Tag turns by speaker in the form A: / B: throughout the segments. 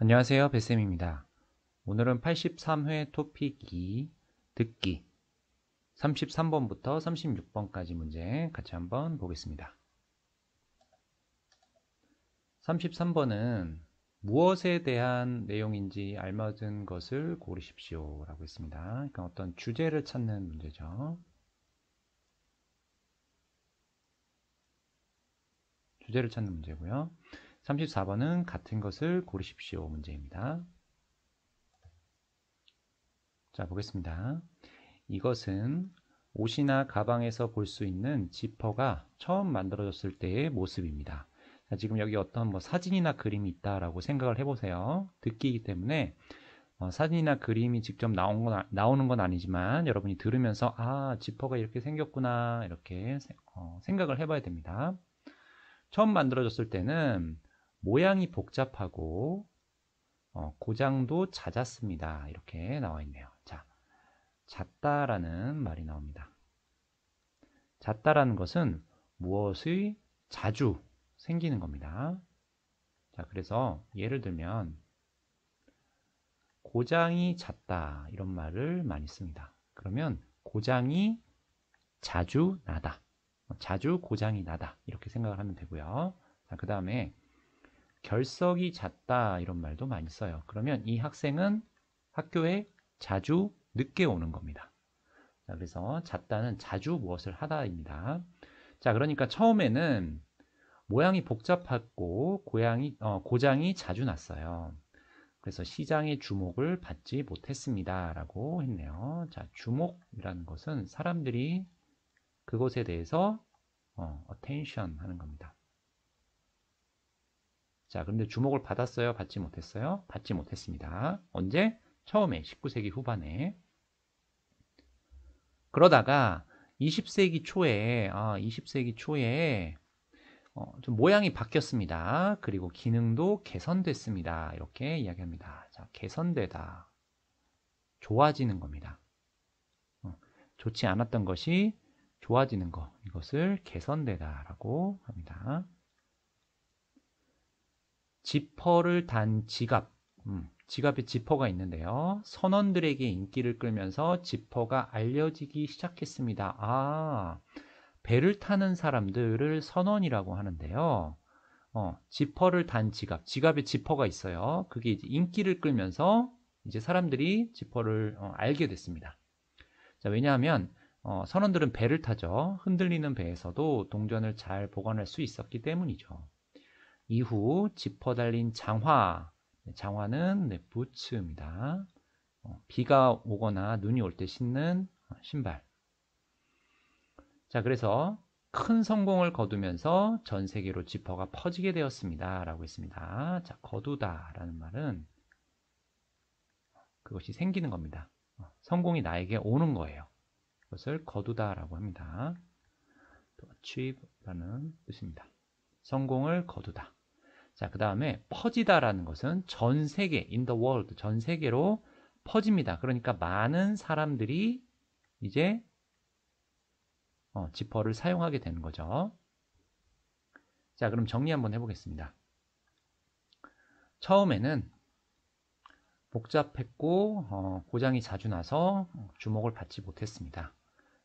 A: 안녕하세요, 뱃쌤입니다. 오늘은 83회 토픽 2 듣기 33번부터 36번까지 문제 같이 한번 보겠습니다. 33번은 무엇에 대한 내용인지 알맞은 것을 고르십시오 라고 했습니다. 그러니까 어떤 주제를 찾는 문제죠. 주제를 찾는 문제고요. 34번은 같은 것을 고르십시오 문제입니다. 자, 보겠습니다. 이것은 옷이나 가방에서 볼 수 있는 지퍼가 처음 만들어졌을 때의 모습입니다. 자, 지금 여기 어떤 사진이나 그림이 있다라고 생각을 해보세요. 듣기이기 때문에 사진이나 그림이 직접 나오는 건 아니지만 여러분이 들으면서 아, 지퍼가 이렇게 생겼구나 이렇게 생각을 해봐야 됩니다. 처음 만들어졌을 때는 모양이 복잡하고 고장도 잦았습니다. 이렇게 나와 있네요. 자, 잦다라는 말이 나옵니다. 잦다라는 것은 무엇이 자주 생기는 겁니다. 자, 그래서 예를 들면 고장이 잦다 이런 말을 많이 씁니다. 그러면 고장이 자주 나다. 자주 고장이 나다. 이렇게 생각을 하면 되고요. 자, 그 다음에 결석이 잦다 이런 말도 많이 써요. 그러면 이 학생은 학교에 자주 늦게 오는 겁니다. 자, 그래서 잦다는 자주 무엇을 하다입니다. 자, 그러니까 처음에는 모양이 복잡했고 고장이 자주 났어요. 그래서 시장의 주목을 받지 못했습니다. 라고 했네요. 자, 주목이라는 것은 사람들이 그것에 대해서 attention 하는 겁니다. 자, 그런데 주목을 받았어요? 받지 못했어요? 받지 못했습니다. 언제? 처음에 19세기 후반에. 그러다가 20세기 초에 좀 모양이 바뀌었습니다. 그리고 기능도 개선됐습니다. 이렇게 이야기합니다. 자, 개선되다. 좋아지는 겁니다. 좋지 않았던 것이 좋아지는 것. 이것을 개선되다라고 합니다. 지퍼를 단 지갑. 지갑에 지퍼가 있는데요. 선원들에게 인기를 끌면서 지퍼가 알려지기 시작했습니다. 아, 배를 타는 사람들을 선원이라고 하는데요. 지퍼를 단 지갑에 지퍼가 있어요. 그게 이제 인기를 끌면서 이제 사람들이 지퍼를 알게 됐습니다. 자, 왜냐하면 선원들은 배를 타죠. 흔들리는 배에서도 동전을 잘 보관할 수 있었기 때문이죠. 이후 지퍼 달린 장화는 부츠입니다. 비가 오거나 눈이 올 때 신는 신발. 자, 그래서 큰 성공을 거두면서 전 세계로 지퍼가 퍼지게 되었습니다. 라고 했습니다. 자, 거두다 라는 말은 그것이 생기는 겁니다. 성공이 나에게 오는 거예요. 그것을 거두다 라고 합니다. 또 achieve라는 뜻입니다. 성공을 거두다. 자, 그 다음에 퍼지다라는 것은 전 세계, in the world, 전 세계로 퍼집니다. 그러니까 많은 사람들이 이제 지퍼를 사용하게 되는 거죠. 자, 그럼 정리 한번 해보겠습니다. 처음에는 복잡했고 고장이 자주 나서 주목을 받지 못했습니다.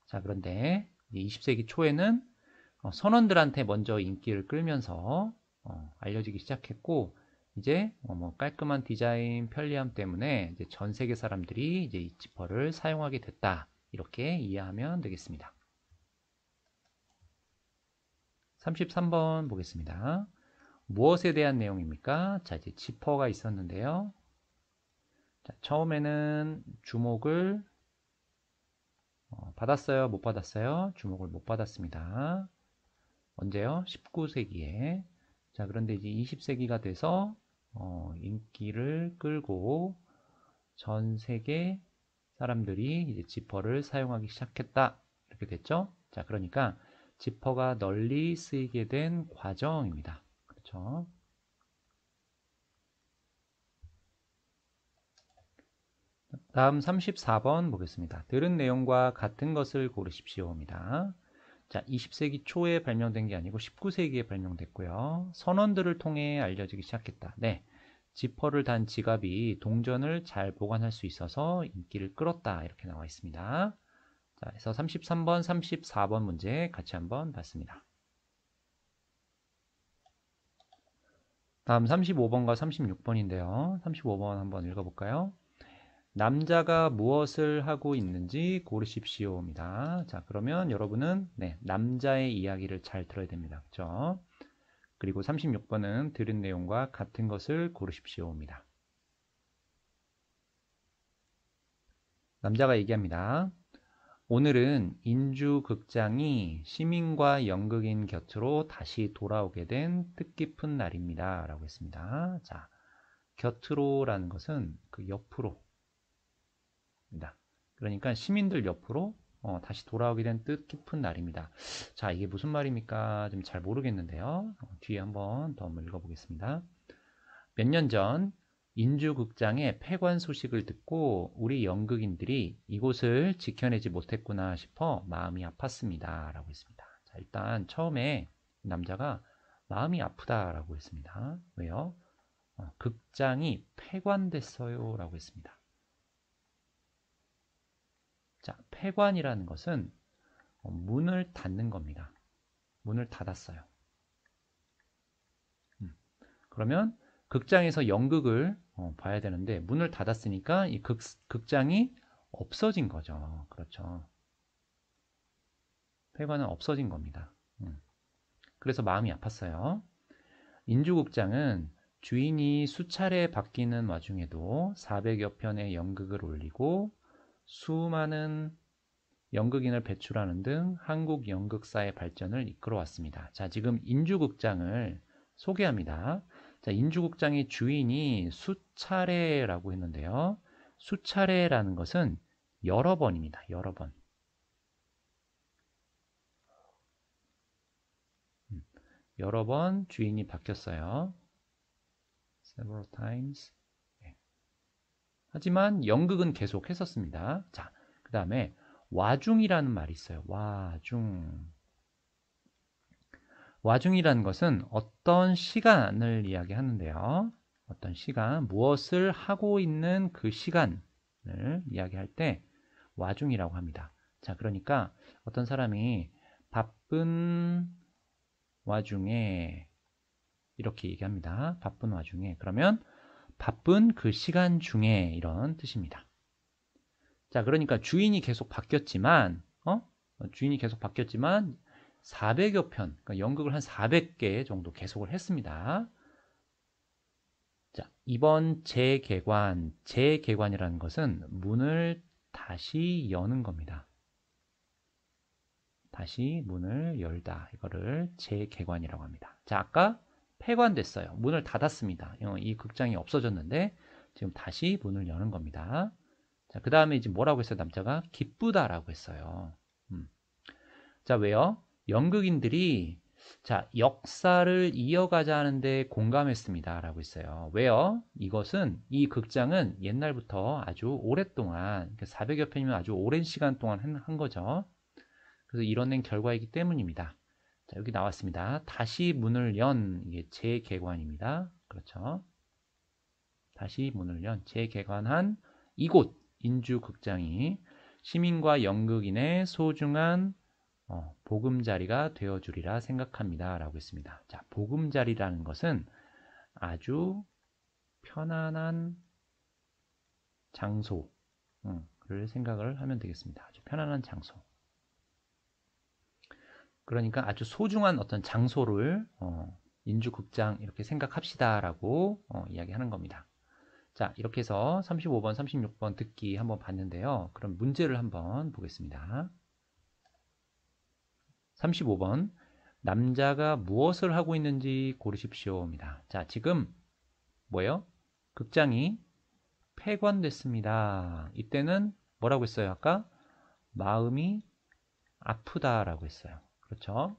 A: 자, 그런데 20세기 초에는 선원들한테 먼저 인기를 끌면서 알려지기 시작했고 이제 깔끔한 디자인, 편리함 때문에 이제 전 세계 사람들이 이제 이 지퍼를 사용하게 됐다. 이렇게 이해하면 되겠습니다. 33번 보겠습니다. 무엇에 대한 내용입니까? 자, 이제 지퍼가 있었는데요. 자, 처음에는 주목을 받았어요? 못 받았어요? 주목을 못 받았습니다. 언제요? 19세기에. 자, 그런데 이제 20세기가 돼서 인기를 끌고 전 세계 사람들이 이제 지퍼를 사용하기 시작했다. 이렇게 됐죠? 자, 그러니까 지퍼가 널리 쓰이게 된 과정입니다. 그렇죠? 다음 34번 보겠습니다. 들은 내용과 같은 것을 고르십시오입니다. 자, 20세기 초에 발명된 게 아니고 19세기에 발명됐고요. 선원들을 통해 알려지기 시작했다. 네. 지퍼를 단 지갑이 동전을 잘 보관할 수 있어서 인기를 끌었다. 이렇게 나와 있습니다. 자, 그래서 33번, 34번 문제 같이 한번 봤습니다. 다음 35번과 36번인데요. 35번 한번 읽어볼까요? 남자가 무엇을 하고 있는지 고르십시오입니다. 자, 그러면 여러분은 남자의 이야기를 잘 들어야 됩니다. 그렇죠? 그리고 36번은 들은 내용과 같은 것을 고르십시오입니다. 남자가 얘기합니다. 오늘은 인주극장이 시민과 연극인 곁으로 다시 돌아오게 된 뜻깊은 날입니다. 라고 했습니다. 자, 곁으로라는 것은 그 옆으로 입니다. 그러니까 시민들 옆으로 다시 돌아오게 된 뜻깊은 날입니다. 자, 이게 무슨 말입니까? 좀 잘 모르겠는데요. 뒤에 한번 더 읽어보겠습니다. 몇 년 전 인주극장의 폐관 소식을 듣고 우리 연극인들이 이곳을 지켜내지 못했구나 싶어 마음이 아팠습니다. 라고 했습니다. 자, 일단 처음에 남자가 마음이 아프다라고 했습니다. 왜요? 극장이 폐관됐어요. 라고 했습니다. 자, 폐관이라는 것은 문을 닫는 겁니다. 문을 닫았어요. 그러면 극장에서 연극을 봐야 되는데 문을 닫았으니까 이 극장이 없어진 거죠. 그렇죠. 폐관은 없어진 겁니다. 그래서 마음이 아팠어요. 인주극장은 주인이 수차례 바뀌는 와중에도 400여 편의 연극을 올리고 수많은 연극인을 배출하는 등 한국 연극사의 발전을 이끌어왔습니다. 자, 지금 인주극장을 소개합니다. 자, 인주극장의 주인이 수차례라고 했는데요. 수차례라는 것은 여러 번입니다. 여러 번. 여러 번 주인이 바뀌었어요. Several times. 네. 하지만 연극은 계속 했었습니다. 자, 그 다음에 와중이라는 말이 있어요. 와중. 와중이라는 것은 어떤 시간을 이야기하는데요. 어떤 시간, 무엇을 하고 있는 그 시간을 이야기할 때 와중이라고 합니다. 자, 그러니까 어떤 사람이 바쁜 와중에 이렇게 얘기합니다. 바쁜 와중에. 그러면 바쁜 그 시간 중에 이런 뜻입니다. 자, 그러니까 주인이 계속 바뀌었지만, 주인이 계속 바뀌었지만 400여 편, 그러니까 연극을 한 400개 정도 계속을 했습니다. 자, 이번 재개관이라는 것은 문을 다시 여는 겁니다. 다시 문을 열다. 이거를 재개관이라고 합니다. 자, 아까 폐관됐어요. 문을 닫았습니다. 이 극장이 없어졌는데 지금 다시 문을 여는 겁니다. 자, 그 다음에 이제 뭐라고 했어요? 남자가 기쁘다라고 했어요. 자, 왜요? 연극인들이 자, 역사를 이어가자 하는데 공감했습니다. 라고 했어요. 왜요? 이 극장은 옛날부터 아주 오랫동안, 400여 편이면 아주 오랜 시간 동안 한 거죠. 그래서 이뤄낸 결과이기 때문입니다. 자, 여기 나왔습니다. 다시 문을 연, 이게 재개관입니다. 그렇죠. 다시 문을 연, 재개관한 이곳, 인주극장이 시민과 연극인의 소중한 보금자리가 되어주리라 생각합니다. 라고 했습니다. 자, 보금자리라는 것은 아주 편안한 장소를 생각을 하면 되겠습니다. 아주 편안한 장소. 그러니까 아주 소중한 어떤 장소를 인주극장 이렇게 생각합시다 라고 이야기하는 겁니다. 자, 이렇게 해서 35번, 36번 듣기 한번 봤는데요. 그럼 문제를 한번 보겠습니다. 35번 남자가 무엇을 하고 있는지 고르십시오입니다. 자, 지금 뭐예요? 극장이 폐관됐습니다. 이때는 뭐라고 했어요? 아까 마음이 아프다라고 했어요. 그렇죠?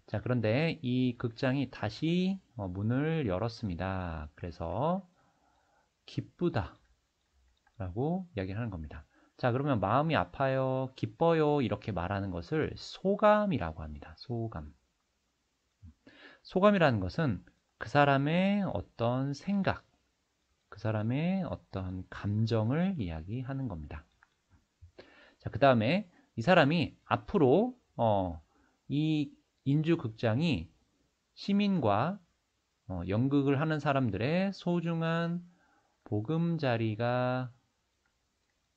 A: 자, 그런데 이 극장이 다시 문을 열었습니다. 그래서 기쁘다 라고 이야기하는 겁니다. 자, 그러면 마음이 아파요, 기뻐요 이렇게 말하는 것을 소감이라고 합니다. 소감이라는 것은 그 사람의 어떤 생각, 그 사람의 어떤 감정을 이야기하는 겁니다. 자, 그 다음에 이 사람이 앞으로 이 인주극장이 시민과 연극을 하는 사람들의 소중한 보금자리가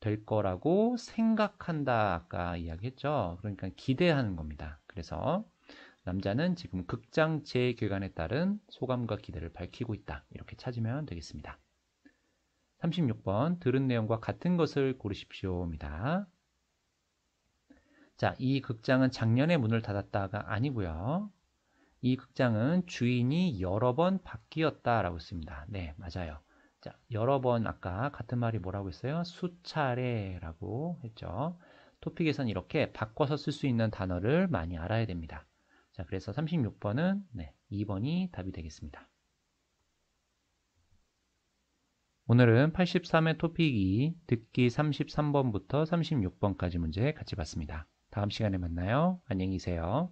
A: 될 거라고 생각한다. 아까 이야기했죠. 그러니까 기대하는 겁니다. 그래서 남자는 지금 극장 재개관에 따른 소감과 기대를 밝히고 있다. 이렇게 찾으면 되겠습니다. 36번 들은 내용과 같은 것을 고르십시오입니다. 자, 이 극장은 작년에 문을 닫았다가 아니고요. 이 극장은 주인이 여러 번 바뀌었다라고 했습니다. 네, 맞아요. 자, 여러 번 아까 같은 말이 뭐라고 했어요? 수차례라고 했죠. 토픽에선 이렇게 바꿔서 쓸 수 있는 단어를 많이 알아야 됩니다. 자, 그래서 36번은 2번이 답이 되겠습니다. 오늘은 83의 토픽 2, 듣기 33번부터 36번까지 문제 같이 봤습니다. 다음 시간에 만나요. 안녕히 계세요.